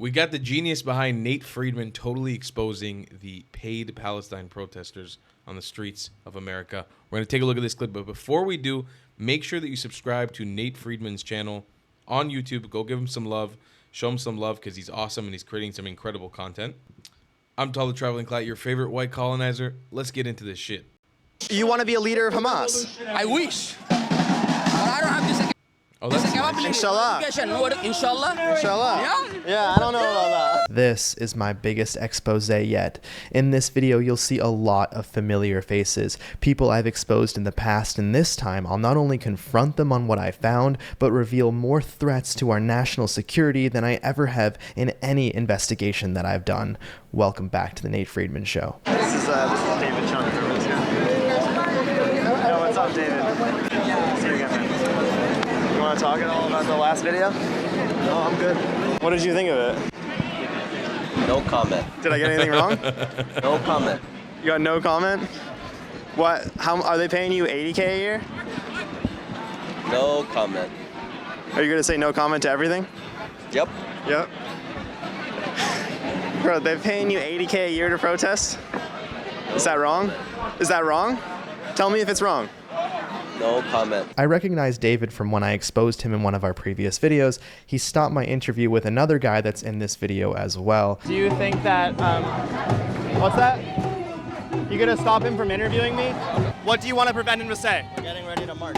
We got the genius behind Nate Friedman totally exposing the paid Palestine protesters on the streets of America. We're going to take a look at this clip, but before we do, make sure that you subscribe to Nate Friedman's channel on YouTube. Go give him some love. Show him some love because he's awesome and he's creating some incredible content. I'm Tyler Traveling Clat, your favorite white colonizer. Let's get into this shit. You want to be a leader of Hamas? I wish. But I don't have this. Oh, that's nice. Inshallah. Inshallah. Inshallah. Yeah, I don't know about that. This is my biggest expose yet. In this video, you'll see a lot of familiar faces, people I've exposed in the past, and this time I'll not only confront them on what I found, but reveal more threats to our national security than I ever have in any investigation that I've done. Welcome back to the Nate Friedman Show. This is David Chung. Yo, what's up, David? See you again, man. You want to talk at all about the last video? No, I'm good. What did you think of it? No comment. Did I get anything wrong? No comment. You got no comment? What? How are they paying you $80K a year? No comment. Are you gonna say no comment to everything? Yep. Yep. Bro, they're paying you $80K a year to protest? Is that wrong? Is that wrong? Tell me if it's wrong. No comment. I recognize David from when I exposed him in one of our previous videos. He stopped my interview with another guy that's in this video as well. Do you think that, what's that? You gonna stop him from interviewing me? What do you want to prevent him to say? Getting ready to march.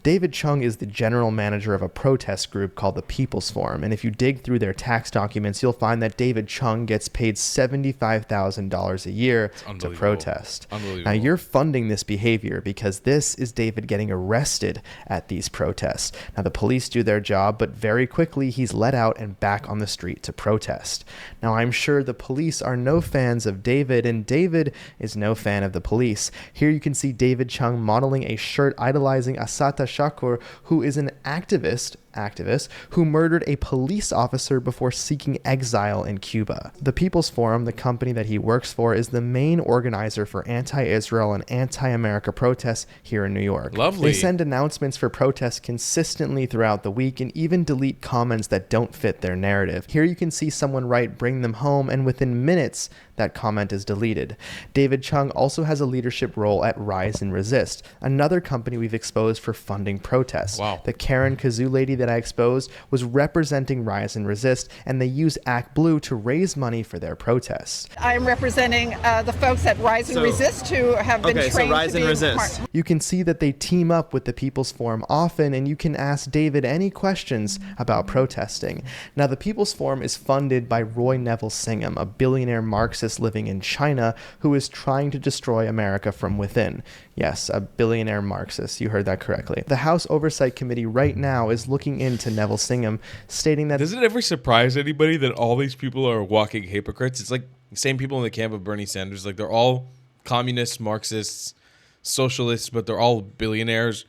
David Chung is the general manager of a protest group called the People's Forum, and if you dig through their tax documents, you'll find that David Chung gets paid $75,000 a year to protest. Now, you're funding this behavior because this is David getting arrested at these protests. Now, the police do their job, but very quickly he's let out and back on the street to protest. Now, I'm sure the police are no fans of David, and David is no fan of the police. Here you can see David Chung modeling a shirt idolizing Assata Shakur, who is an activist who murdered a police officer before seeking exile in Cuba. The People's Forum, the company that he works for, is the main organizer for anti-Israel and anti-America protests here in New York. Lovely. They send announcements for protests consistently throughout the week and even delete comments that don't fit their narrative. Here you can see someone write "bring them home," and within minutes that comment is deleted. David Chung also has a leadership role at Rise and Resist, another company we've exposed for funding protests. Wow. The Karen Kazoo lady that I exposed was representing Rise and Resist, and they use Act Blue to raise money for their protests. I'm representing the folks at Rise and Resist who have been trained so Rise to and be Resist. You can see that they team up with the People's Forum often, and you can ask David any questions about protesting. Now, the People's Forum is funded by Roy Neville Singham, a billionaire Marxist living in China who is trying to destroy America from within. Yes, a billionaire Marxist. You heard that correctly. The House Oversight Committee right now is looking into Neville Singham, stating that... Does it ever surprise anybody that all these people are walking hypocrites? It's like the same people in the camp of Bernie Sanders. Like, they're all communists, Marxists, socialists, but they're all billionaires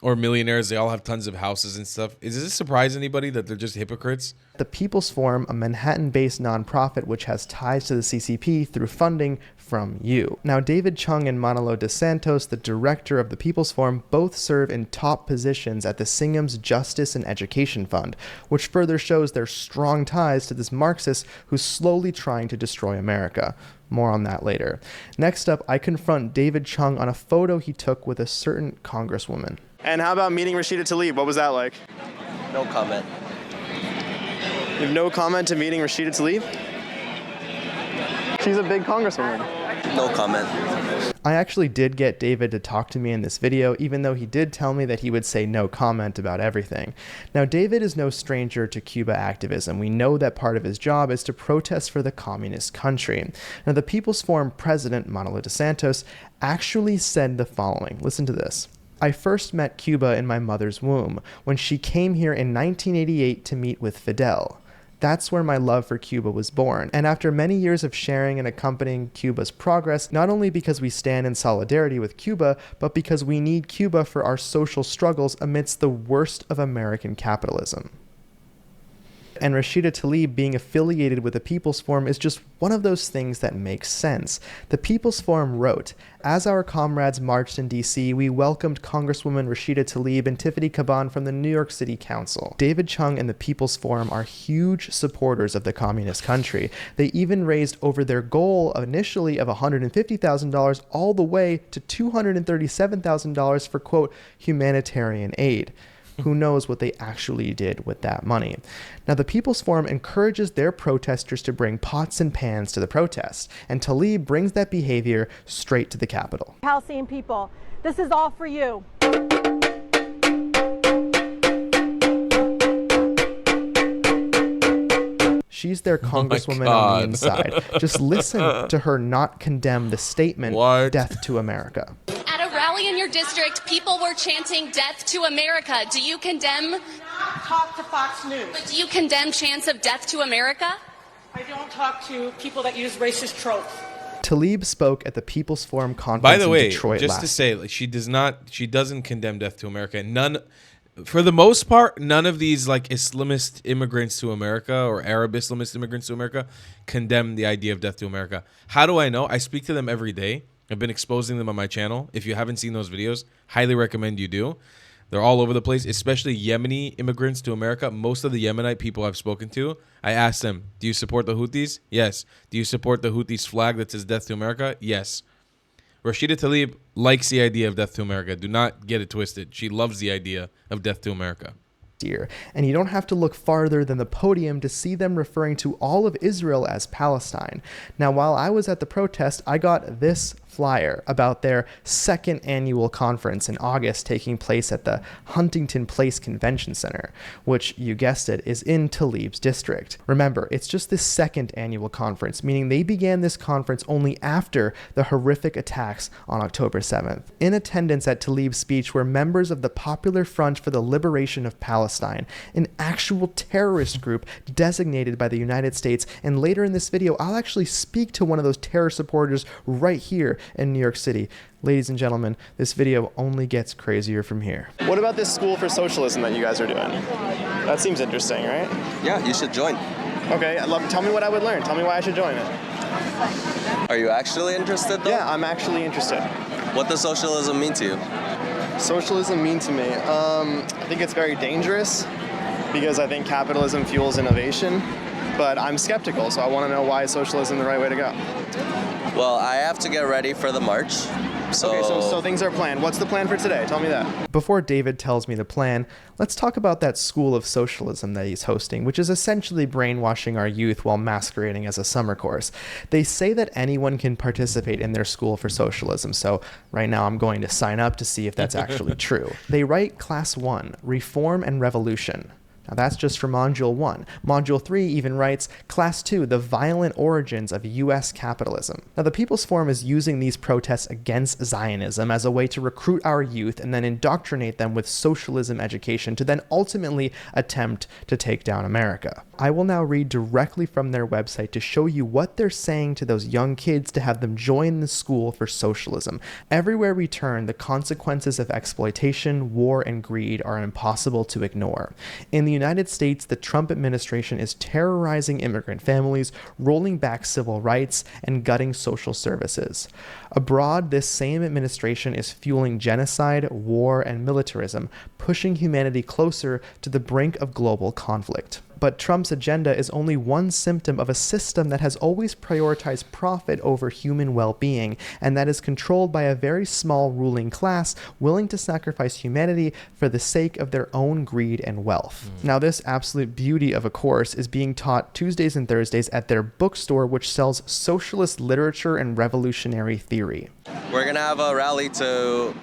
or millionaires. They all have tons of houses and stuff. Does this surprise anybody that they're just hypocrites? The People's Forum, a Manhattan-based nonprofit which has ties to the CCP through funding from you. Now, David Chung and Manolo dos Santos, the director of the People's Forum, both serve in top positions at the Singham's Justice and Education Fund, which further shows their strong ties to this Marxist who's slowly trying to destroy America. More on that later. Next up, I confront David Chung on a photo he took with a certain congresswoman. And how about meeting Rashida Tlaib? What was that like? No comment. You have no comment to meeting Rashida Tlaib? She's a big congresswoman. No comment. I actually did get David to talk to me in this video, even though he did tell me that he would say no comment about everything. Now, David is no stranger to Cuba activism. We know that part of his job is to protest for the communist country. Now, the People's Forum president, Manolo dos Santos, actually said the following. Listen to this. I first met Cuba in my mother's womb, when she came here in 1988 to meet with Fidel. That's where my love for Cuba was born. And after many years of sharing and accompanying Cuba's progress, not only because we stand in solidarity with Cuba, but because we need Cuba for our social struggles amidst the worst of American capitalism. And Rashida Tlaib being affiliated with the People's Forum is just one of those things that makes sense. The People's Forum wrote, "As our comrades marched in D.C., we welcomed Congresswoman Rashida Tlaib and Tiffany Caban from the New York City Council. David Chung and the People's Forum are huge supporters of the communist country. They even raised over their goal initially of $150,000 all the way to $237,000 for, quote, humanitarian aid." Who knows what they actually did with that money. Now, the People's Forum encourages their protesters to bring pots and pans to the protest, and Tlaib brings that behavior straight to the Capitol. Palestinian people, this is all for you. She's their congresswoman on the inside. Just listen to her not condemn the statement, "Death to America." At a rally in your district, people were chanting "Death to America." Do you condemn? Talk to Fox News. But do you condemn chants of "Death to America"? I don't talk to people that use racist tropes. Tlaib spoke at the People's Forum conference By the in way, Detroit just last to say, like, she doesn't condemn death to America. For the most part, none of these like Islamist immigrants to America or Arab Islamist immigrants to America condemn the idea of death to America. How do I know? I speak to them every day. I've been exposing them on my channel. If you haven't seen those videos, highly recommend you do. They're all over the place, especially Yemeni immigrants to America. Most of the Yemenite people I've spoken to, I asked them, do you support the Houthis? Yes. Do you support the Houthis flag that says death to America? Yes. Rashida Tlaib likes the idea of death to America. Do not get it twisted. She loves the idea of death to America. And you don't have to look farther than the podium to see them referring to all of Israel as Palestine. Now, while I was at the protest, I got this flyer about their second annual conference in August taking place at the Huntington Place Convention Center, which, you guessed it, is in Tlaib's district. Remember, it's just the second annual conference, meaning they began this conference only after the horrific attacks on October 7th. In attendance at Tlaib's speech were members of the Popular Front for the Liberation of Palestine, an actual terrorist group designated by the United States, and later in this video, I'll actually speak to one of those terror supporters right here in New York City. Ladies and gentlemen, this video only gets crazier from here. What about this School for Socialism that you guys are doing? That seems interesting, right? Yeah, you should join. Okay, tell me what I would learn. Tell me why I should join it. Are you actually interested, though? Yeah, I'm actually interested. What does socialism mean to you? Socialism mean to me? I think it's very dangerous because I think capitalism fuels innovation, but I'm skeptical, so I want to know why is socialism the right way to go. Well, I have to get ready for the march. So things are planned. What's the plan for today? Tell me that. Before David tells me the plan, let's talk about that school of socialism that he's hosting, which is essentially brainwashing our youth while masquerading as a summer course. They say that anyone can participate in their school for socialism, so right now I'm going to sign up to see if that's actually true. They write Class 1, Reform and Revolution. Now that's just for Module 1. Module 3 even writes Class 2, The Violent Origins of U.S. Capitalism. Now the People's Forum is using these protests against Zionism as a way to recruit our youth and then indoctrinate them with socialism education to then ultimately attempt to take down America. I will now read directly from their website to show you what they're saying to those young kids to have them join the school for socialism. Everywhere we turn, the consequences of exploitation, war, and greed are impossible to ignore. In the United States, the Trump administration is terrorizing immigrant families, rolling back civil rights, and gutting social services. Abroad, this same administration is fueling genocide, war, and militarism, pushing humanity closer to the brink of global conflict. But Trump's agenda is only one symptom of a system that has always prioritized profit over human well-being, and that is controlled by a very small ruling class willing to sacrifice humanity for the sake of their own greed and wealth. Now, this absolute beauty of a course is being taught Tuesdays and Thursdays at their bookstore, which sells socialist literature and revolutionary theory. We're going to have a rally to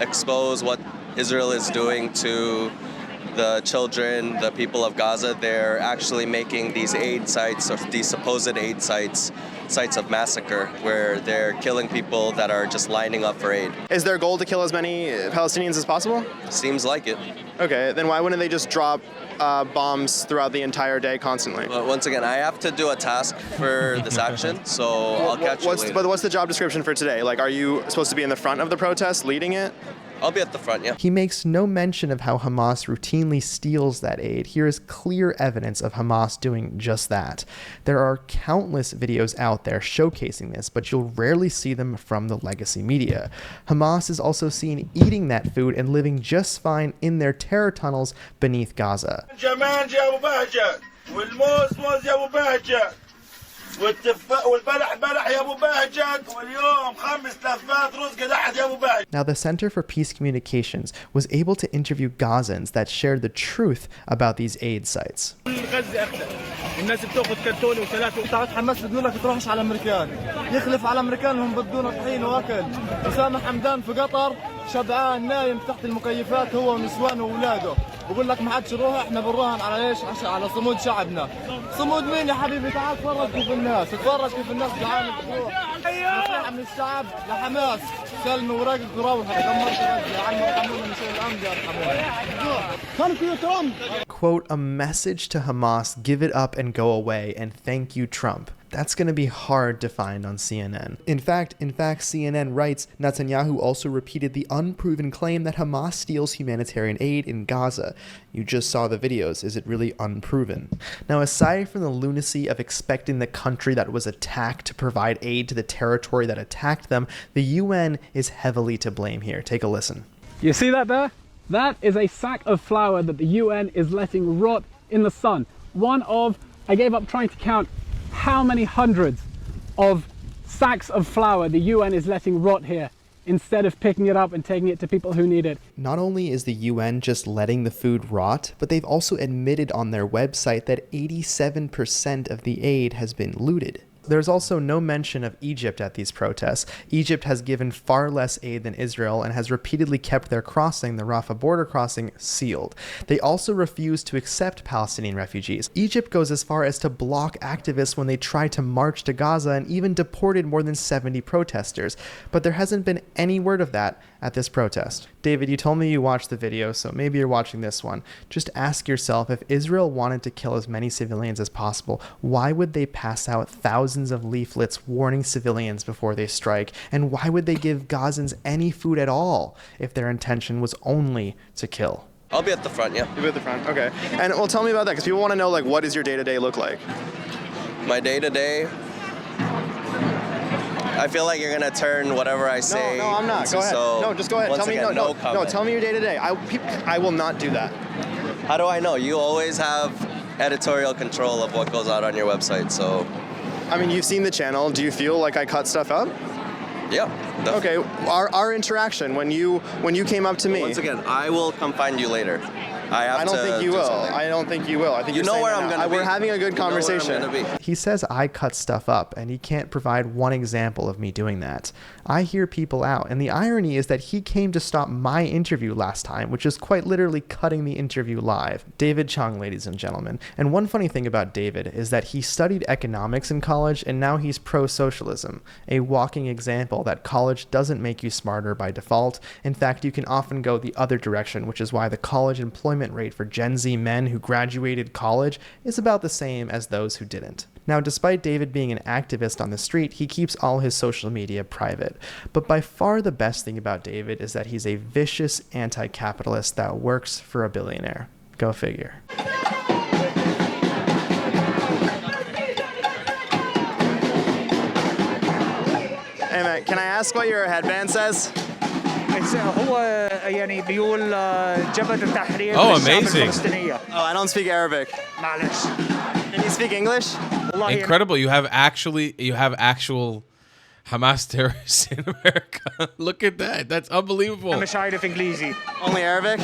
expose what Israel is doing to the children, the people of Gaza. They're actually making these aid sites, or these supposed aid sites of massacre, where they're killing people that are just lining up for aid. Is their goal to kill as many Palestinians as possible? Seems like it. Okay, then why wouldn't they just drop bombs throughout the entire day constantly? But once again, I have to do a task for this action, so I'll catch you later. But what's the job description for today? Like, are you supposed to be in the front of the protest, leading it? I'll be at the front, yeah. He makes no mention of how Hamas routinely steals that aid. Here is clear evidence of Hamas doing just that. There are countless videos out there showcasing this, but you'll rarely see them from the legacy media. Hamas is also seen eating that food and living just fine in their terror tunnels beneath Gaza. Now, the Center for Peace Communications was able to interview Gazans that shared the truth about these aid sites. الناس بتاخذ كرتونه وثلاث وقطعات حماس بدون لك تروحش على الامريكان يخلف على الامريكان هم بدون طحين واكل اسامه حمدان في قطر شبعان نايم تحت المكيفات هو ونسوانه واولاده بقول لك ما حدش يروح احنا بنراهن على ايش على صمود شعبنا صمود مين يا حبيبي تعال اتفرج كيف الناس كيف الناس جعانه بتروح نصيحه من الشعب لحماس سلموا وراقب وروحوا دمرت غزه يا عم ارحمونا من شيء الامن يرحمونا. Quote, a message to Hamas, give it up and go away, and thank you, Trump. That's going to be hard to find on CNN. In fact, CNN writes, Netanyahu also repeated the unproven claim that Hamas steals humanitarian aid in Gaza. You just saw the videos. Is it really unproven? Now, aside from the lunacy of expecting the country that was attacked to provide aid to the territory that attacked them, the UN is heavily to blame here. Take a listen. You see that there? That is a sack of flour that the UN is letting rot in the sun. I gave up trying to count how many hundreds of sacks of flour the UN is letting rot here instead of picking it up and taking it to people who need it. Not only is the UN just letting the food rot, but they've also admitted on their website that 87% of the aid has been looted. There's also no mention of Egypt at these protests. Egypt has given far less aid than Israel and has repeatedly kept their crossing, the Rafah border crossing, sealed. They also refuse to accept Palestinian refugees. Egypt goes as far as to block activists when they try to march to Gaza and even deported more than 70 protesters. But there hasn't been any word of that at this protest. David, you told me you watched the video, so maybe you're watching this one. Just ask yourself, if Israel wanted to kill as many civilians as possible, why would they pass out thousands of leaflets warning civilians before they strike? And why would they give Gazans any food at all if their intention was only to kill? I'll be at the front, yeah. You'll be at the front, okay. And well, tell me about that, because people want to know, like, what does your day-to-day look like? My day-to-day, I feel like you're gonna turn whatever I say. No, I'm not. Go ahead. No, just go ahead. Tell me. No. Tell me your day-to-day. I will not do that. How do I know? You always have editorial control of what goes out on your website, so. I mean, you've seen the channel. Do you feel like I cut stuff up? Yeah. Definitely. Okay. Our interaction when you came up to me. Once again, I will come find you later. I don't think you will. I don't think you will. I think you know where I'm going to be. We're having a good conversation. He says I cut stuff up, and he can't provide one example of me doing that. I hear people out, and the irony is that he came to stop my interview last time, which is quite literally cutting the interview live. David Chung, ladies and gentlemen. And one funny thing about David is that he studied economics in college, and now he's pro-socialism, a walking example that college doesn't make you smarter by default. In fact, you can often go the other direction, which is why the college employment rate for Gen Z men who graduated college is about the same as those who didn't. Now, despite David being an activist on the street, he keeps all his social media private. But by far the best thing about David is that he's a vicious anti-capitalist that works for a billionaire. Go figure. Hey man, can I ask what your headband says? هو يعني بيقول جبهة التحرير amazing. الفلسطينية. Oh, I don't speak Arabic. معلش. Can you speak English? Incredible. You have actual Hamas terrorists in America. Look at that. That's unbelievable. مش عارف إنجليزي. Only Arabic?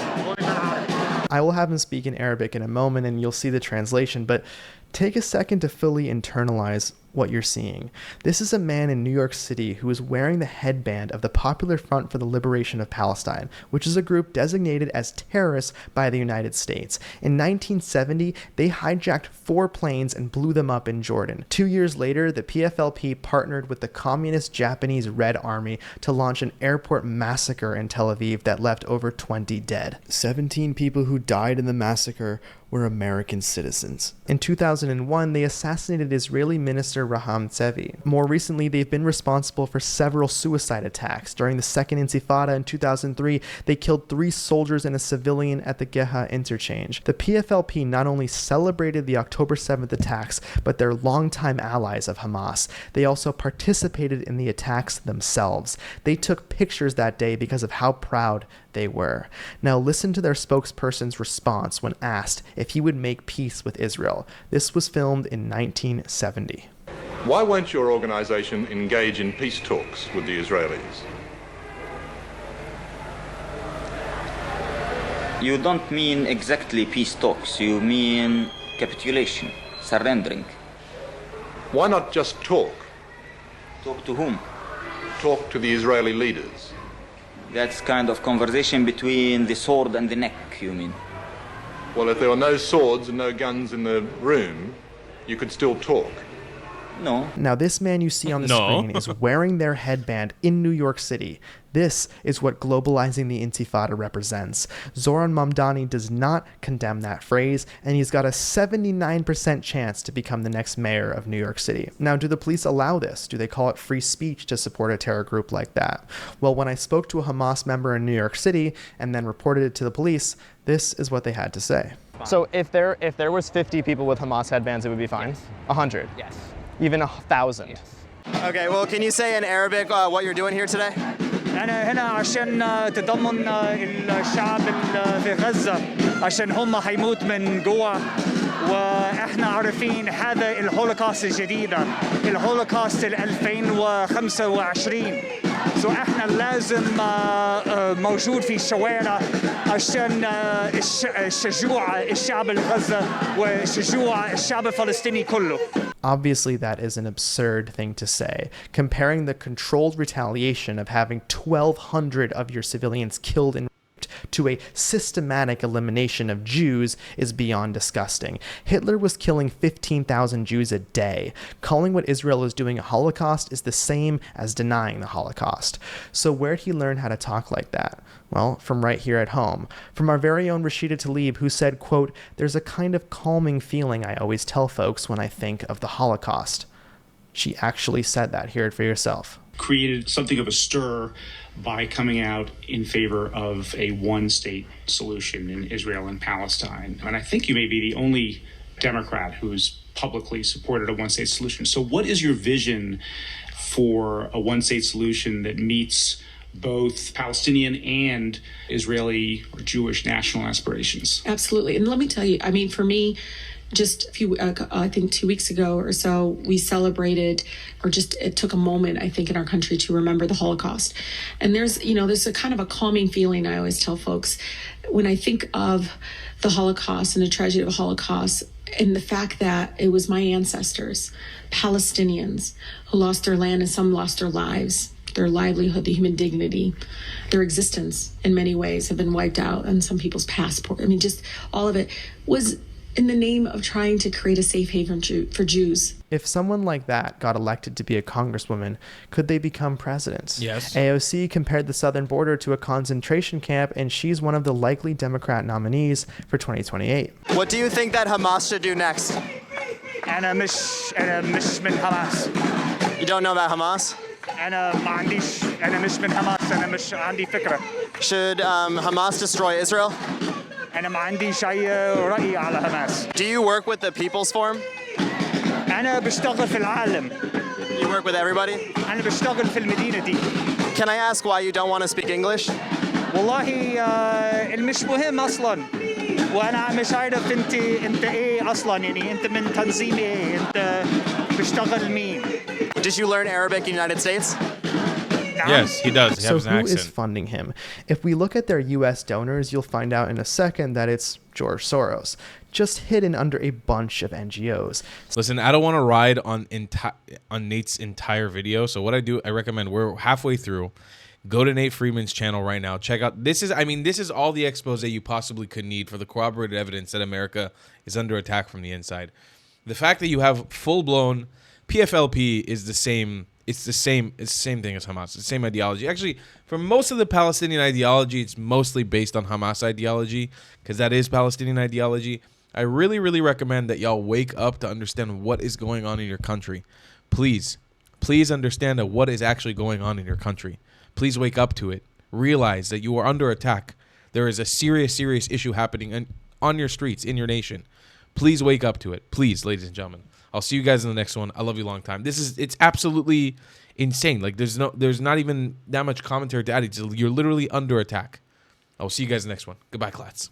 I will have him speak in Arabic in a moment and you'll see the translation, but take a second to fully internalize what you're seeing. This is a man in New York City who is wearing the headband of the Popular Front for the Liberation of Palestine, which is a group designated as terrorists by the United States. In 1970, they hijacked 4 planes and blew them up in Jordan. 2 years later, the PFLP partnered with the communist Japanese Red Army to launch an airport massacre in Tel Aviv that left over 20 dead. 17 people who died in the massacre were American citizens. In 2001, they assassinated Israeli minister Raham Tsevi. More recently, they've been responsible for several suicide attacks. During the Second Intifada in 2003, they killed 3 soldiers and a civilian at the Geha interchange. The PFLP not only celebrated the October 7th attacks, but they're longtime allies of Hamas. They also participated in the attacks themselves. They took pictures that day because of how proud they were. Now listen to their spokesperson's response when asked if he would make peace with Israel. This was filmed in 1970. Why won't your organization engage in peace talks with the Israelis? You don't mean exactly peace talks, you mean capitulation, surrendering. Why not just talk? Talk to whom? Talk to the Israeli leaders. That's kind of conversation between the sword and the neck, you mean? Well, if there were no swords and no guns in the room, you could still talk. No. Now, this man you see on the screen is wearing their headband in New York City. This is what globalizing the Intifada represents. Zoran Mamdani does not condemn that phrase, and he's got a 79% chance to become the next mayor of New York City. Now, do the police allow this? Do they call it free speech to support a terror group like that? Well, when I spoke to a Hamas member in New York City and then reported it to the police, this is what they had to say. So if there was 50 people with Hamas headbands, it would be fine? Yes. 100? Yes. Even 1,000? Yes. Okay, well, can you say in Arabic what you're doing here today? أنا هنا عشان تضمن الشعب في غزة عشان هم هيموت من جوع وإحنا عارفين هذا الهولوكاست الجديدة الهولوكاست 2025 سو إحنا لازم موجود في الشوارع عشان شجوع الشعب الغزة وشجوع الشعب الفلسطيني كله. Obviously, that is an absurd thing to say. Comparing the controlled retaliation of having 1,200 of your civilians killed and raped to a systematic elimination of Jews is beyond disgusting. Hitler was killing 15,000 Jews a day. Calling what Israel is doing a Holocaust is the same as denying the Holocaust. So where'd he learn how to talk like that? Well, from right here at home. From our very own Rashida Tlaib, who said, quote, "There's a kind of calming feeling I always tell folks when I think of the Holocaust." She actually said that. Hear it for yourself. Created something of a stir by coming out in favor of a one-state solution in Israel and Palestine. And I think you may be the only Democrat who's publicly supported a one-state solution. So what is your vision for a one-state solution that meets both Palestinian and Israeli or Jewish national aspirations? Absolutely. And let me tell you, I mean, for me, just a few, I think 2 weeks ago or so, we celebrated, or just it took a moment, I think, in our country to remember the Holocaust. And there's a kind of a calming feeling I always tell folks when I think of the Holocaust and the tragedy of the Holocaust, and the fact that it was my ancestors, Palestinians, who lost their land and some lost their lives, their livelihood, the human dignity, their existence in many ways have been wiped out, and some people's passport. I mean, just all of it was in the name of trying to create a safe haven for Jews. If someone like that got elected to be a congresswoman, could they become president? Yes. AOC compared the southern border to a concentration camp, and she's one of the likely Democrat nominees for 2028. What do you think that Hamas should do next? أنا مش من حماس. You don't know about Hamas? أنا مش من حماس أنا مش عندي فكرة. Should Hamas destroy Israel? أنا ما عنديش أي رأي على حماس. Do you work with the People's Forum? أنا بشتغل في العالم. You work with everybody? أنا بشتغل في المدينة دي. Can I ask why you don't want to speak English? والله المش مهم أصلاً. وأنا مش عارف أنت إيه أصلاً يعني أنت من تنظيم إيه أنت بشتغل مين. Did you learn Arabic in the United States? Yes, he does. He So has an who accent. is funding him? If we look at their U.S. donors, you'll find out in a second that it's George Soros, just hidden under a bunch of NGOs. Listen, I don't want to ride on Nate's entire video. So what I recommend, we're halfway through. Go to Nate Friedman's channel right now. Check out, this is all the expose you possibly could need for the corroborated evidence that America is under attack from the inside. The fact that you have full-blown PFLP is the same. It's the same thing as Hamas. It's the same ideology. Actually, for most of the Palestinian ideology, it's mostly based on Hamas ideology because that is Palestinian ideology. I really, really recommend that y'all wake up to understand what is going on in your country. Please understand what is actually going on in your country. Please wake up to it. Realize that you are under attack. There is a serious, serious issue happening on your streets, in your nation. Please wake up to it. Please, ladies and gentlemen. I'll see you guys in the next one. I love you long time. It's absolutely insane. Like there's not even that much commentary to add. You're literally under attack. I'll see you guys in the next one. Goodbye, clats.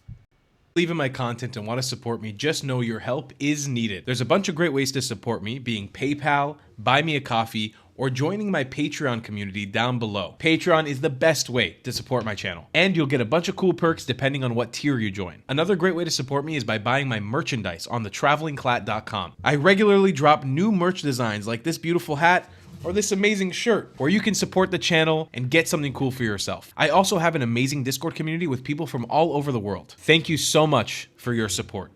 Leaving my content and want to support me, just know your help is needed. There's a bunch of great ways to support me, being PayPal, Buy Me a Coffee, or joining my Patreon community down below. Patreon is the best way to support my channel, and you'll get a bunch of cool perks depending on what tier you join. Another great way to support me is by buying my merchandise on thetravelingclat.com. I regularly drop new merch designs like this beautiful hat, or this amazing shirt, where you can support the channel and get something cool for yourself. I also have an amazing Discord community with people from all over the world. Thank you so much for your support.